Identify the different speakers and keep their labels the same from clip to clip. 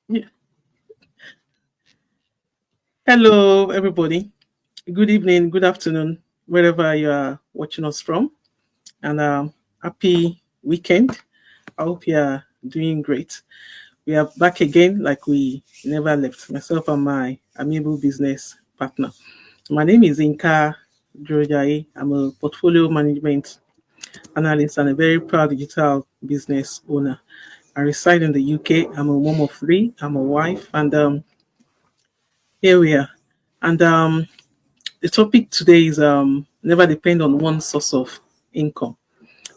Speaker 1: Yeah. Hello, everybody. Good evening, good afternoon, wherever you are watching us from, and happy weekend. I hope you are doing great. We are back again, like we never left. Myself and my amiable business partner. My name is Inka Jojai. I'm a portfolio management analyst and a very proud digital business owner. I reside in the UK. I'm a mom of three. I'm a wife, and here we are. And the topic today is never depend on one source of income.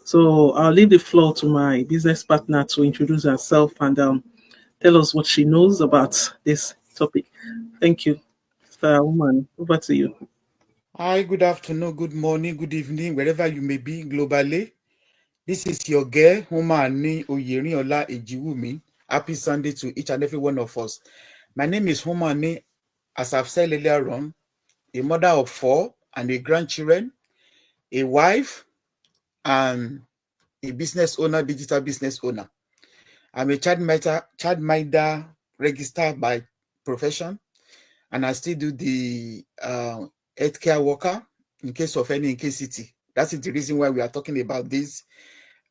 Speaker 1: So I'll leave the floor to my business partner to introduce herself and tell us what she knows about this topic. Thank you, Mr. Woman. Over to you.
Speaker 2: Hi, good afternoon, good morning, good evening, wherever you may be globally. This is your girl, Humani Oyeriniola Ejiwumi. Happy Sunday to each and every one of us. My name is Humani, as I've said earlier on, a mother of four and a grandchildren, a wife, and a business owner, digital business owner. I'm a child minder registered by profession, and I still do the healthcare worker in case of any incasity. That is the reason why we are talking about this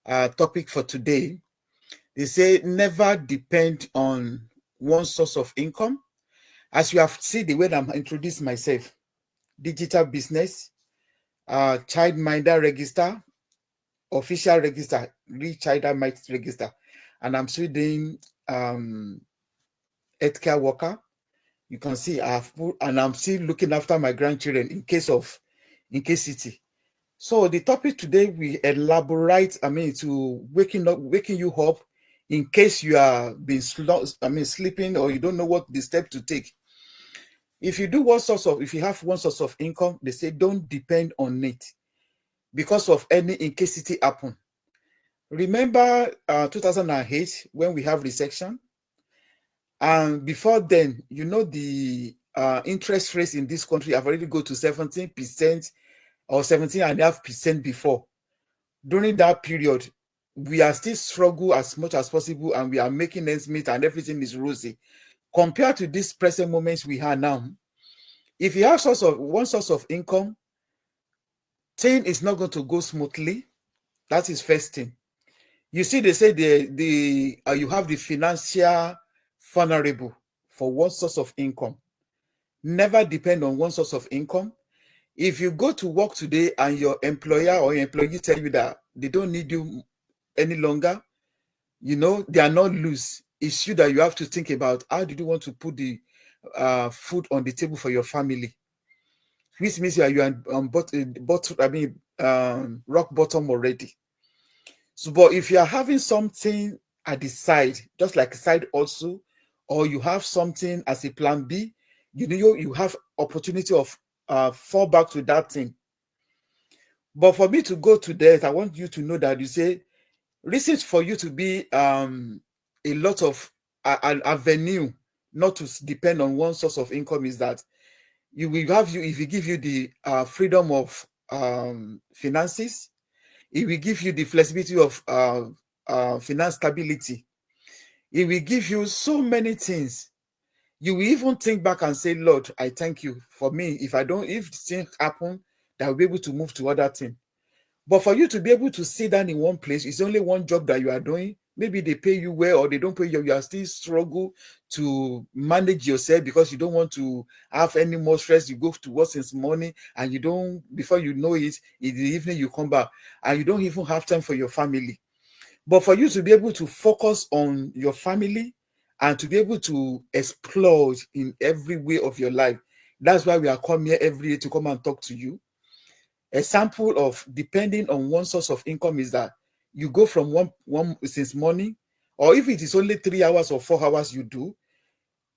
Speaker 2: topic for today. They say never depend on one source of income. As you have seen the way I'm introducing myself, digital business, childminder register, official register, child register, and I'm still doing healthcare worker. You can see I've put, and I'm still looking after my grandchildren in case of incasity. So the topic today we elaborate, to waking you up in case you are being sleeping or you don't know what the step to take. If you have one source of income, they say don't depend on it because of any incasity happen. Remember 2008 when we have recession, and before then, the interest rates in this country have already go to 17% or 17.5% before. During that period, we are still struggle as much as possible and we are making ends meet and everything is rosy. Compared to these present moments we have now, if you have one source of income, thing is not going to go smoothly. That is first thing. You see, they say you have the financial vulnerable for one source of income. Never depend on one source of income. If you go to work today and your employer or your employee tell you that they don't need you any longer, they are not loose. It's you that you have to think about how did you want to put the food on the table for your family, which means you are on rock bottom already. So, but if you are having something at the side, just like a side also, or you have something as a plan B, you have opportunity of fall back to that thing. But for me to go to that, I want you to know that you say reasons for you to be a lot of an avenue not to depend on one source of income is that if you give you the freedom of finances, it will give you the flexibility of finance stability. It will give you so many things. You will even think back and say, Lord, I thank you for me. If things happen, that will be able to move to other things. But for you to be able to sit down in one place, it's only one job that you are doing. Maybe they pay you well or they don't pay you. You are still struggle to manage yourself because you don't want to have any more stress. You go to work since morning and before you know it, in the evening you come back and you don't even have time for your family. But for you to be able to focus on your family and to be able to explore in every way of your life, that's why we are coming here every day to come and talk to you. Example of depending on one source of income is that you go from one since morning, or if it is only 3 hours or 4 hours you do,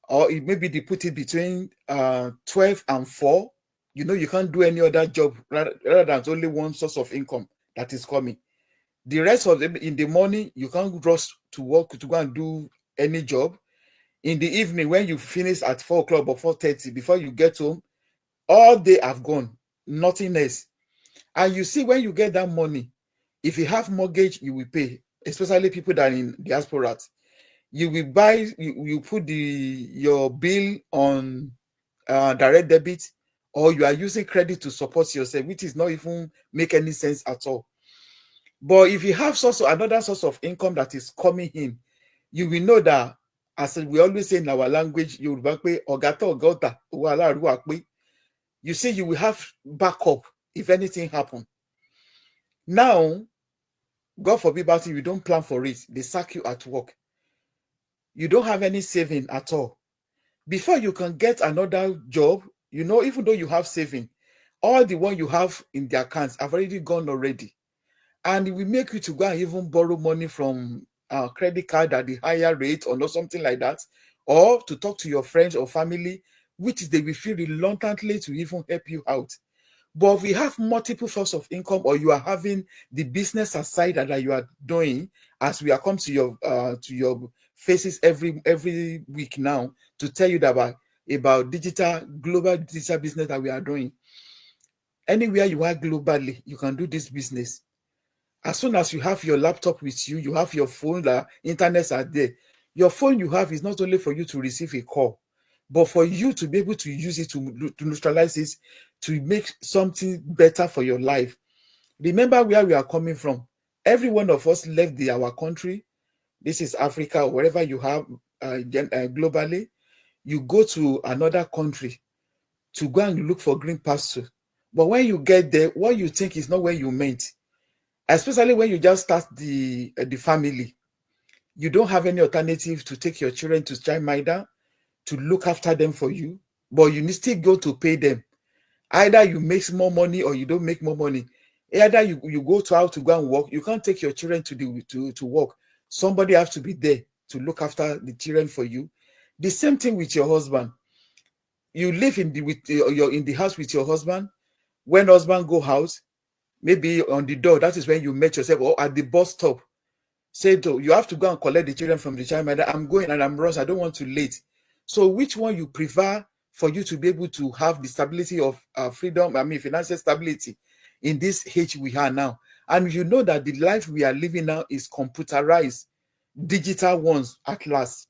Speaker 2: or it maybe they put it between 12 and 4. You can't do any other job rather than only one source of income that is coming. The rest of them in the morning, you can't rush to work to go and do any job. In the evening, when you finish at 4 o'clock or 4:30, before you get home, all day have gone, nothing else. And you see, when you get that money, if you have mortgage, you will pay, especially people that are in diaspora. You will buy, you put your bill on direct debit, or you are using credit to support yourself, which is not even make any sense at all. But if you have another source of income that is coming in, you will know that, as we always say in our language, you see, you will have backup if anything happens. Now, God forbid, but if you don't plan for it, they sack you at work. You don't have any saving at all. Before you can get another job, even though you have saving, all the one you have in the accounts have already gone already. And it will make you to go and even borrow money from a credit card at the higher rate or not, something like that, or to talk to your friends or family, which they will feel reluctantly to even help you out. But if we have multiple sources of income, or you are having the business aside that you are doing, as we are come to your faces every week now to tell you that about global digital business that we are doing. Anywhere you are globally, you can do this business. As soon as you have your laptop with you, you have your phone, the internets are there. Your phone you have is not only for you to receive a call, but for you to be able to use it to neutralize it, to make something better for your life. Remember where we are coming from. Every one of us left our country. This is Africa, or wherever you have globally. You go to another country to go and look for green pasture. But when you get there, what you think is not where you meant. Especially when you just start the family. You don't have any alternative to take your children to childminder, to look after them for you, but you still go to pay them. Either you make more money or you don't make more money. Either you go out to go and work. You can't take your children to work. Somebody has to be there to look after the children for you. The same thing with your husband. You live in the house with your husband. When husband go out, maybe on the door, that is when you met yourself, or at the bus stop. Say, you have to go and collect the children from the childminder. I'm going and I'm rushed. I don't want to late. So which one you prefer for you to be able to have the stability of freedom, financial stability in this age we are now? And you know that the life we are living now is computerized, digital ones at last.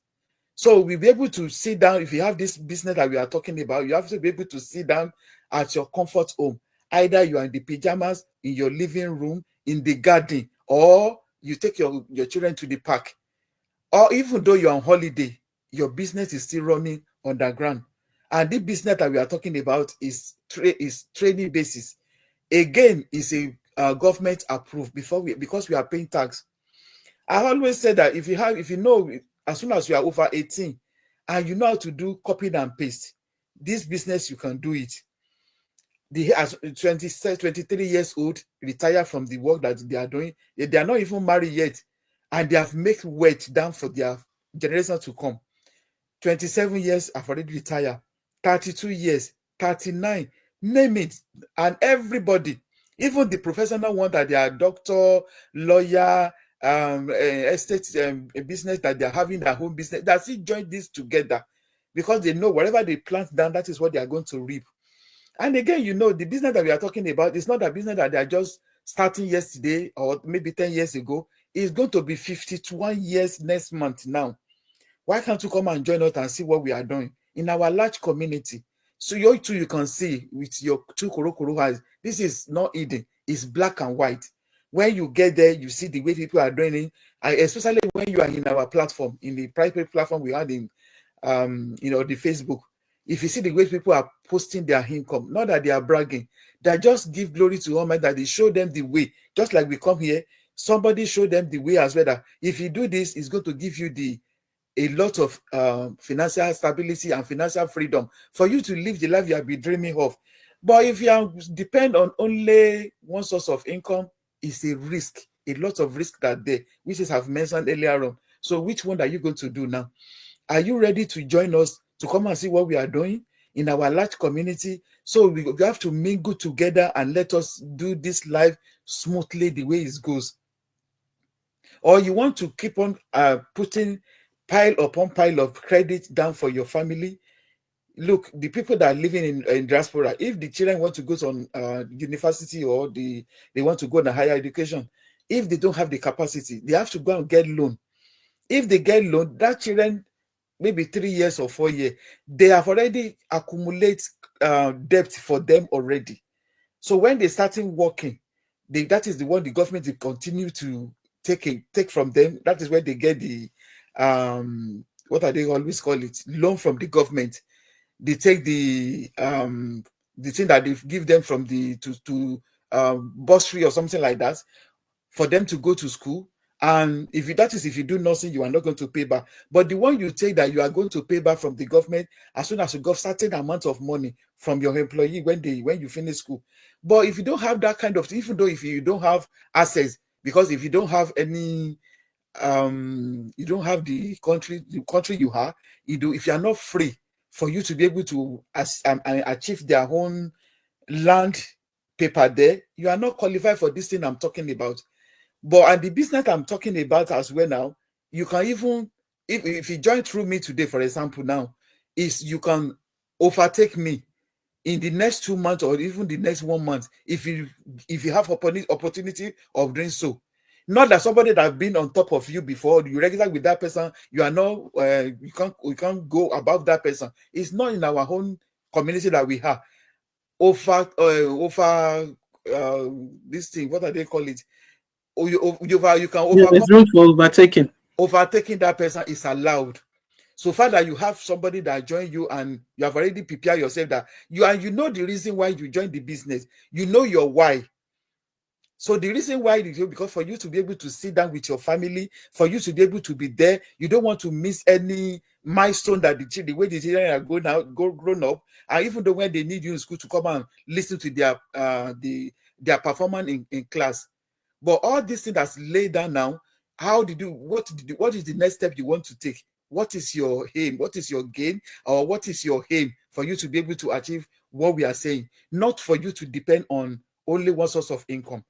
Speaker 2: So we'll be able to sit down. If you have this business that we are talking about, you have to be able to sit down at your comfort home. Either you are in the pajamas, in your living room, in the garden, or you take your children to the park. Or even though you're on holiday, your business is still running underground. And the business that we are talking about is training basis. Again, is a government approved because we are paying tax. I always say that if you know, as soon as you are over 18 and you know how to do copy and paste, this business, you can do it. As 23 years old, retire from the work that they are doing. They are not even married yet, and they have made wealth down for their generation to come. 27 years, I've already retired. 32 years, 39, name it. And everybody, even the professional one that they are doctor, lawyer, estate business that they're having their home business, that still join this together because they know whatever they plant down, that is what they are going to reap. And again, the business that we are talking about is not a business that they are just starting yesterday or maybe 10 years ago. It's going to be 51 years next month now. Why can't you come and join us and see what we are doing in our large community? So you can see with your two korokoro eyes, this is not hidden. It's black and white. When you get there, you see the way people are doing it, especially when you are in our platform, in the private platform we had in, the Facebook. If you see the way people are posting their income, not that they are bragging, they just give glory to Almighty, that they show them the way. Just like we come here, somebody show them the way as well. That if you do this, it's going to give you a lot of financial stability and financial freedom for you to live the life you have been dreaming of. But if you depend on only one source of income, it's a risk, a lot of risk that there, which is I've mentioned earlier on. So which one are you going to do now? Are you ready to join us to come and see what we are doing in our large community? So we have to mingle together and let us do this life smoothly the way it goes. Or you want to keep on putting pile upon pile of credit down for your family? Look, the people that are living in diaspora, if the children want to go to university or they want to go on a higher education, if they don't have the capacity, they have to go and get loan. If they get loan, that children, maybe 3 years or 4 years, they have already accumulated debt for them already. So when they starting working, that is the one the government will continue to take from them. That is where they get the what are they always call it, loan from the government. They take the thing that they give them from the to bursary or something like that for them to go to school. And if you do nothing, you are not going to pay back. But the one you take that you are going to pay back from the government as soon as you got certain amount of money from your employee when you finish school. But if you don't have that kind of thing, even though if you don't have assets, because if you don't have any you don't have the country you have, if you are not free for you to be able to achieve their own land paper there, you are not qualified for this thing I'm talking about. But and the business I'm talking about as well now, you can even, if you join through me today, for example, now, is you can overtake me in the next 2 months or even the next 1 month if you have opportunity of doing so. Not that somebody that have been on top of you before, you regular with that person, you are not you can't go above that person. It's not in our own community that we have. Over this thing, what do they call it? You can overcome.
Speaker 1: There's room for overtaking.
Speaker 2: Overtaking that person is allowed. So far that you have somebody that join you and you have already prepared yourself that you know the reason why you join the business. You know your why. So the reason why is because for you to be able to sit down with your family, for you to be able to be there, you don't want to miss any milestone that the way the children are grown up, and even though when they need you in school to come and listen to their performance in class. But all these things that's laid down now, what is the next step you want to take? What is your aim? What is your gain? Or what is your aim for you to be able to achieve what we are saying? Not for you to depend on only one source of income.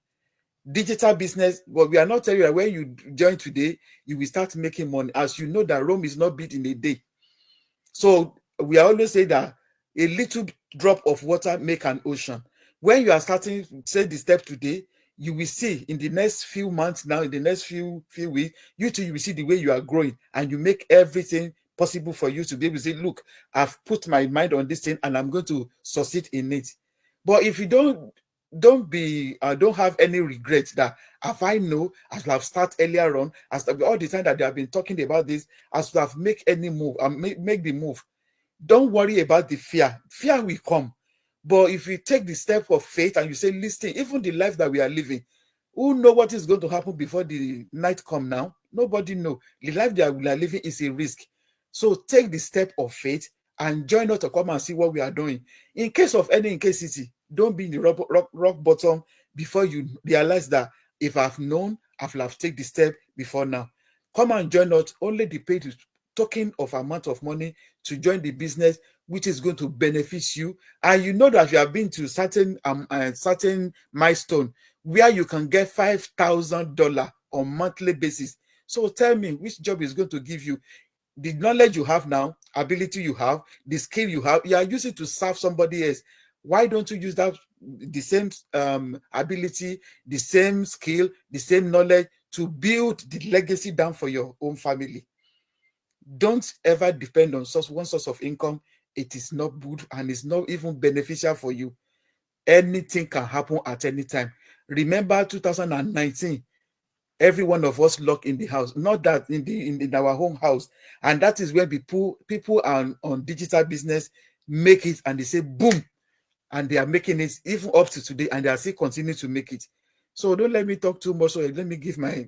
Speaker 2: Digital business, well, we are not telling you that when you join today, you will start making money. As you know that Rome is not built in a day. So we always say that a little drop of water make an ocean. When you are starting, say the step today, you will see in the next few months now, in the next few weeks, you will see the way you are growing, and you make everything possible for you to be able to say, look, I've put my mind on this thing and I'm going to succeed in it. But if you don't have any regret that if I know, as I've started earlier on, as all the time that they have been talking about this, as to have make any move and make the move, don't worry about the fear. Fear will come. But if you take the step of faith and you say, listen, even the life that we are living, who know what is going to happen before the night come now? Nobody know. The life that we are living is a risk. So take the step of faith and join us to come and see what we are doing. In case of any incasity, don't be in the rock bottom before you realize that if I've known, I've taken the step before now. Come and join us. Only the paid token of amount of money to join the business, which is going to benefit you. And you know that you have been to certain milestone where you can get $5,000 on monthly basis. So tell me, which job is going to give you the knowledge you have now, ability you have, the skill you have? You are using to serve somebody else. Why don't you use that the same ability, the same skill, the same knowledge to build the legacy down for your own family? Don't ever depend on one source of income. It is not good and it's not even beneficial for you. Anything can happen at any time. Remember 2019, every one of us locked in the house, not that in our home house. And that is where people are on digital business make it, and they say boom, and they are making it even up to today, and they are still continuing to make it. So don't let me talk too much. So let me give my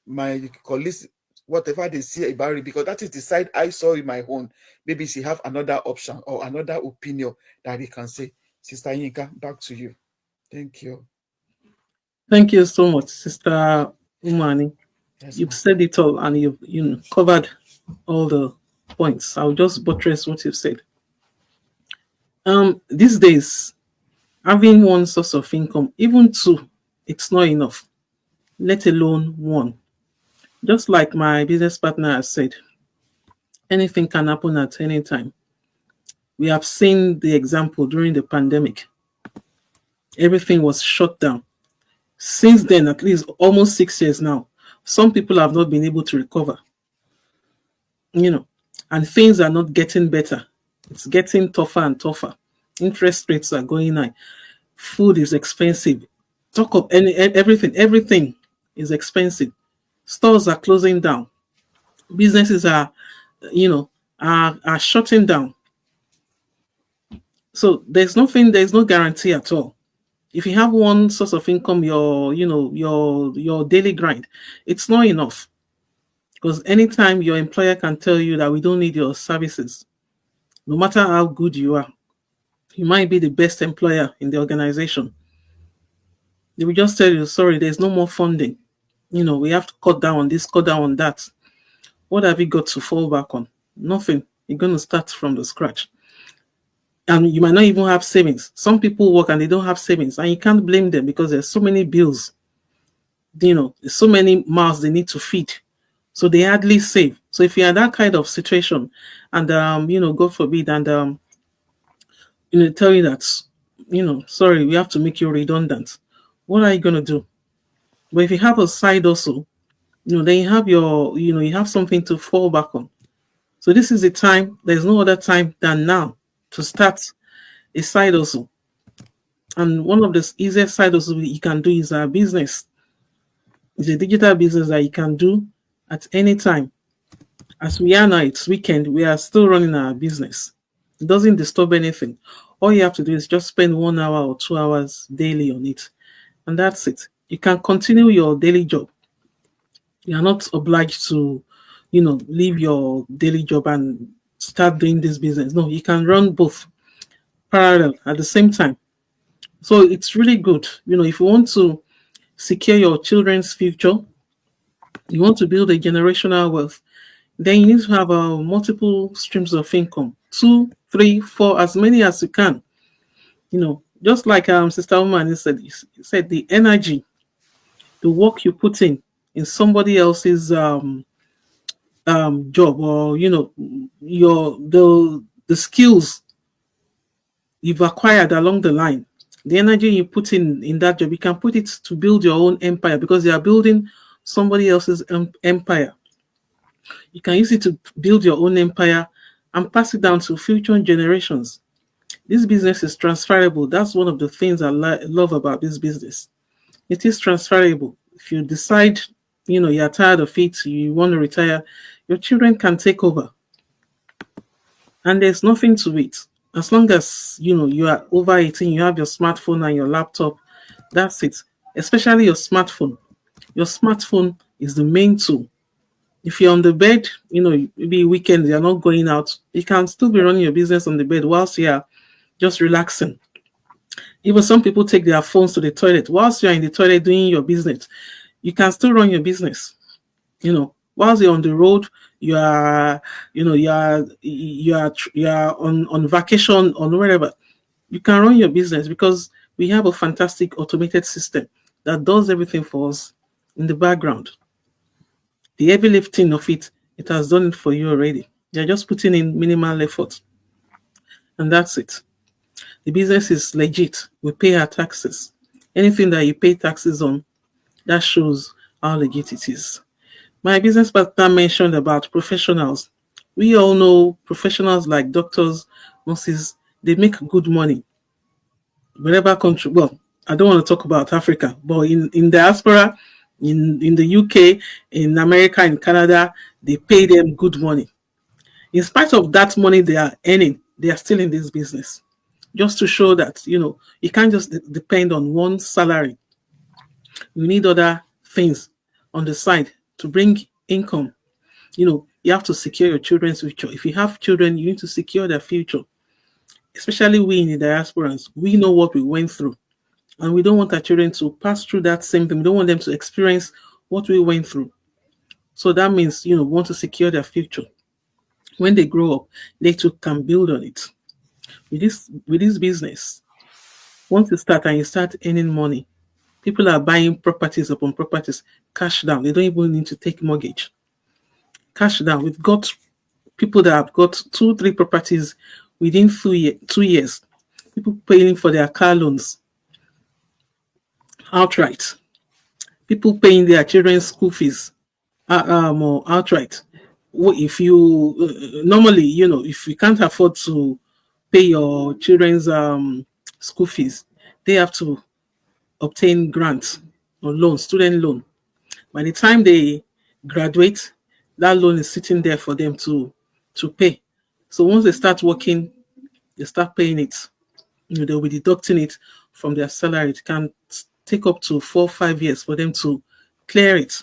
Speaker 2: my colleagues whatever they see about it, because that is the side I saw in my own. Maybe she have another option or another opinion that he can say. Sister Yinka, back to you. Thank you.
Speaker 1: Thank you so much, Sister Umani.
Speaker 2: Yes,
Speaker 1: You've said it all, and you've covered all the points. I'll just buttress what you've said. These days, having one source of income, even two, it's not enough, let alone one. Just like my business partner has said, anything can happen at any time. We have seen the example during the pandemic. Everything was shut down. Since then, at least almost 6 years now, Some people have not been able to recover, you know, and things are not getting better. It's getting tougher and tougher. Interest rates are going high. Food is expensive. Talk of everything is expensive. Stores are closing down. Businesses are, are shutting down. So there's no guarantee at all. If you have one source of income, your daily grind, it's not enough. Because anytime your employer can tell you that we don't need your services, no matter how good you are, you might be the best employer in the organization. They will just tell you, sorry, there's no more funding. We have to cut down on this, cut down on that. What have you got to fall back on? Nothing. You're going to start from the scratch. And you might not even have savings. Some people work and they don't have savings, and you can't blame them because there's so many bills. There's so many mouths they need to feed. So they hardly save. So if you're in that kind of situation, and God forbid, and tell you that, sorry, we have to make you redundant. What are you gonna do? But if you have a side also, then you have you have something to fall back on. So this is the time. There's no other time than now to start a side hustle. And one of the easiest side hustles you can do is a business. It's a digital business that you can do at any time. As we are now, it's weekend, we are still running our business. It doesn't disturb anything. All you have to do is just spend 1 hour or 2 hours daily on it. And that's it. You can continue your daily job. You are not obliged to, leave your daily job and start doing this business. No, you can run both parallel at the same time. So it's really good. If you want to secure your children's future, you want to build a generational wealth, then you need to have multiple streams of income, 2, 3, 4, as many as you can. Just like Sister Woman said the energy, the work you put in somebody else's job, or the skills you've acquired along the line, the energy you put in that job, you can put it to build your own empire, because you are building somebody else's empire. You can use it to build your own empire and pass it down to future generations. This business is transferable. That's one of the things I love about this business. It is transferable. If you decide, you're tired of it, you want to retire, your children can take over. And there's nothing to it. As long as, you are over 18, you have your smartphone and your laptop, that's it. Especially your smartphone. Your smartphone is the main tool. If you're on the bed, maybe weekends, you're not going out, you can still be running your business on the bed whilst you're just relaxing. Even some people take their phones to the toilet. Whilst you're in the toilet doing your business, you can still run your business. Whilst you're on the road, you are on vacation or wherever, you can run your business, because we have a fantastic automated system that does everything for us in the background. The heavy lifting of it has done it for you already. You're just putting in minimal effort. And that's it. The business is legit. We pay our taxes. Anything that you pay taxes on, that shows how legit it is. My business partner mentioned about professionals. We all know professionals like doctors, nurses, they make good money. Whatever country, well, I don't want to talk about Africa, but in diaspora, in the UK, in America, in Canada, they pay them good money. In spite of that money they are earning, they are still in this business. Just to show that, you can't just depend on one salary. You need other things on the side to bring income. You have to secure your children's future. If you have children, you need to secure their future. Especially we in the diasporans, we know what we went through. And we don't want our children to pass through that same thing. We don't want them to experience what we went through. So that means, we want to secure their future. When they grow up, they too can build on it. With this business, once you start and you start earning money, people are buying properties upon properties, cash down. They don't even need to take mortgage. Cash down. We've got people that have got 2-3 properties within 2 years. People paying for their car loans outright. People paying their children's school fees or outright. If you normally, if you can't afford to pay your children's school fees, they have to obtain grants or loan, student loan. By the time they graduate, that loan is sitting there for them to pay. So once they start working, they start paying it. They'll be deducting it from their salary. It can take up to 4 or 5 years for them to clear it.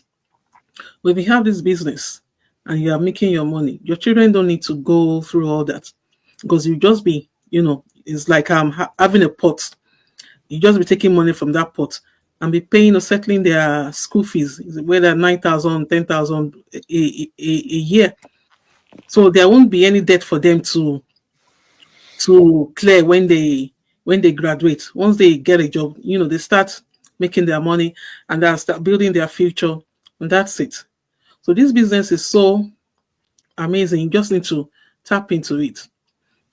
Speaker 1: But if you have this business and you are making your money, your children don't need to go through all that, because you just be, it's like having a pot. You just be taking money from that pot and be paying or settling their school fees, whether 9,000, 10,000 a year. So there won't be any debt for them to clear when they graduate. Once they get a job, they start making their money and they start building their future, and that's it. So this business is so amazing. You just need to tap into it.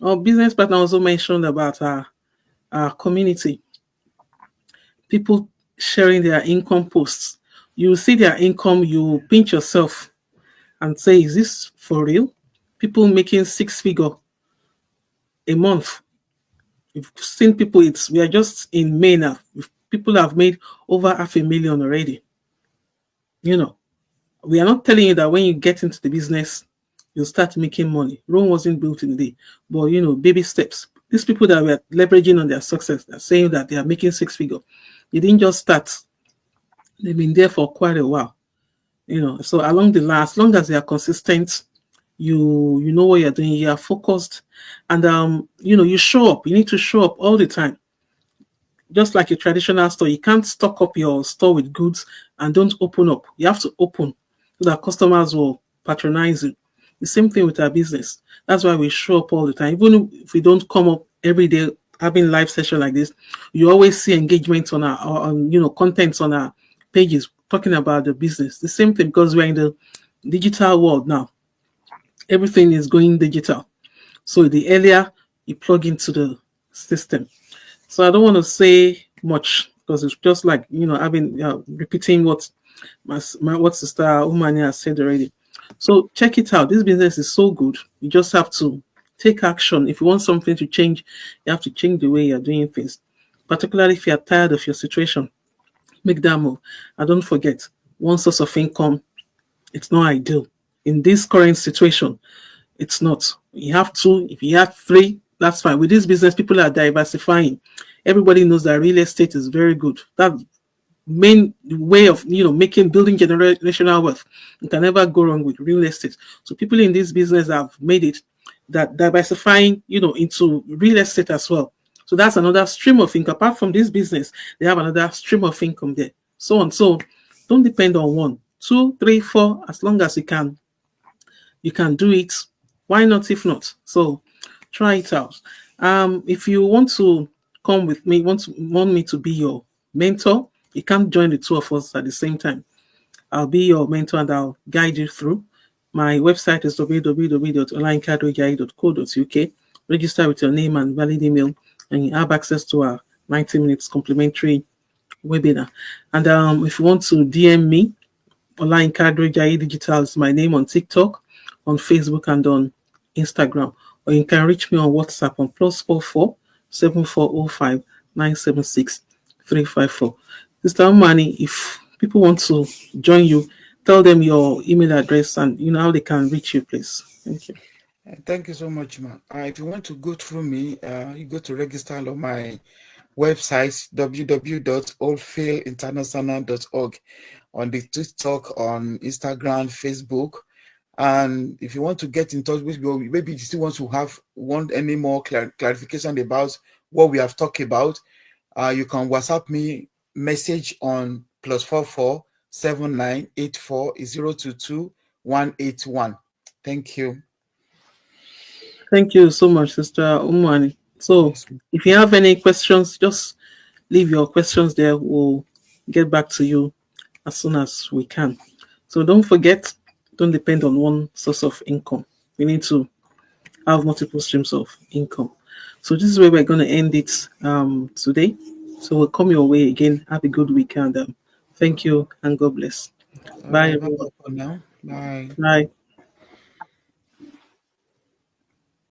Speaker 1: Our business partner also mentioned about our community, people sharing their income posts. You see their income, you pinch yourself and say, is this for real? People making 6 figure a month. You've seen people, we are just in May now. People have made over 500,000 already. We are not telling you that when you get into the business, you'll start making money. Rome wasn't built in a day, but baby steps. These people that were leveraging on their success, are saying that they are making 6 figure. They didn't just start. They've been there for quite a while. So along the line, as long as they are consistent, you know what you're doing, you are focused, and you show up. You need to show up all the time. Just like a traditional store, you can't stock up your store with goods and don't open up. You have to open so that customers will patronize you. The same thing with our business. That's why we show up all the time. Even if we don't come up every day having live session like this, you always see engagement on contents on our pages talking about the business. The same thing, because we're in the digital world now. Everything is going digital. So the earlier you plug into the system. So I don't want to say much, because it's just like, I've been repeating what what Sister Umani has said already. So check it out. This business is so good. You just have to take action. If you want something to change, you have to change the way you're doing things. Particularly if you're tired of your situation, make that move. And don't forget, one source of income, it's not ideal. In this current situation, it's not. You have two. If you have three, that's fine. With this business, people are diversifying. Everybody knows that real estate is very good. That main way of building generational wealth. You can never go wrong with real estate. So people in this business have made it that diversifying, into real estate as well. So that's another stream of income. Apart from this business, they have another stream of income there. So on. So don't depend on 1, 2, 3, 4. As long as you can do it. Why not? If not, so try it out. If you want to come with me, want me to be your mentor, you can't join the two of us at the same time. I'll be your mentor and I'll guide you through. My website is www.onlinecardojai.co.uk. Register with your name and valid email, and you have access to our 90 minutes complimentary webinar. And if you want to DM me, Online Kadri Digital is my name on TikTok, on Facebook, and on Instagram. Or you can reach me on WhatsApp on +44 7405 976 354. Sister Umani, if people want to join you, tell them your email address and how they can reach you, please. Thank you.
Speaker 2: Thank you so much, man. If you want to go through me, you go to register on my website, www.allfailinternational.org, on the TikTok, on Instagram, Facebook. And if you want to get in touch with me, maybe you still want any more clarification about what we have talked about, you can WhatsApp me message on +44 7984 022 181. Thank you.
Speaker 1: Thank you so much, Sister Umani. So if you have any questions, just leave your questions there. We'll get back to you as soon as we can. So don't forget, don't depend on one source of income. We need to have multiple streams of income. So this is where we're going to end it today. So we'll come your way again. Have a good weekend. Thank you and God bless. Bye,
Speaker 2: Bye
Speaker 1: everyone.
Speaker 2: bye for now. Bye.
Speaker 1: Bye.